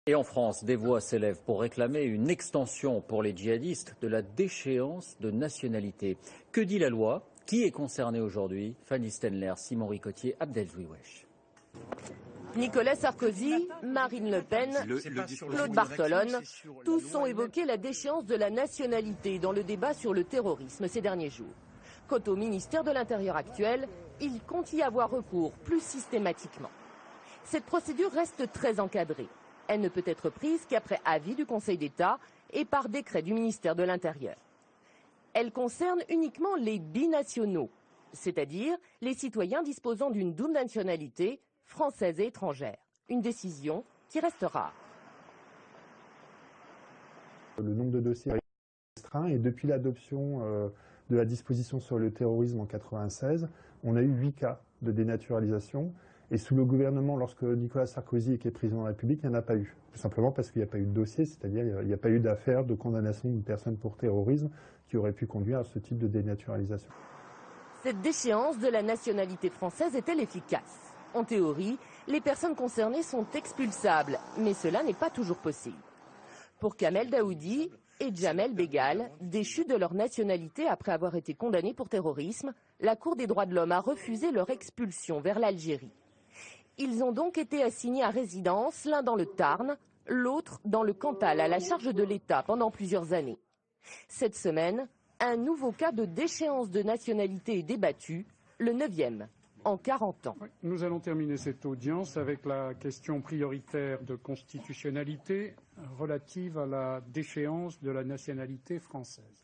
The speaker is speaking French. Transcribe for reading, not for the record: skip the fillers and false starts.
Et en France, des voix s'élèvent pour réclamer une extension pour les djihadistes de la déchéance de nationalité. Que dit la loi? Qui est concerné aujourd'hui? Fanny Stenler, Simon Ricotier, Abdelzouiwesh. Nicolas Sarkozy, Marine Le Pen, Claude Barthelone, tous ont évoqué la déchéance de la nationalité dans le débat sur le terrorisme ces derniers jours. Quant au ministère de l'Intérieur actuel, il compte y avoir recours plus systématiquement. Cette procédure reste très encadrée. Elle ne peut être prise qu'après avis du Conseil d'État et par décret du ministère de l'Intérieur. Elle concerne uniquement les binationaux, c'est-à-dire les citoyens disposant d'une double nationalité, française et étrangère. Une décision qui reste rare. Le nombre de dossiers est restreint et depuis l'adoption de la disposition sur le terrorisme en 1996, on a eu 8 cas de dénaturalisation. Et sous le gouvernement, lorsque Nicolas Sarkozy était président de la République, il n'y en a pas eu. Tout simplement parce qu'il n'y a pas eu de dossier, c'est-à-dire il n'y a pas eu d'affaire de condamnation d'une personne pour terrorisme qui aurait pu conduire à ce type de dénaturalisation. Cette déchéance de la nationalité française est-elle efficace? En théorie, les personnes concernées sont expulsables, mais cela n'est pas toujours possible. Pour Kamel Daoudi et Djamel Begal, déchus de leur nationalité après avoir été condamnés pour terrorisme, la Cour des droits de l'homme a refusé leur expulsion vers l'Algérie. Ils ont donc été assignés à résidence, l'un dans le Tarn, l'autre dans le Cantal, à la charge de l'État pendant plusieurs années. Cette semaine, un nouveau cas de déchéance de nationalité est débattu, le 9e en 40 ans. Nous allons terminer cette audience avec la question prioritaire de constitutionnalité relative à la déchéance de la nationalité française.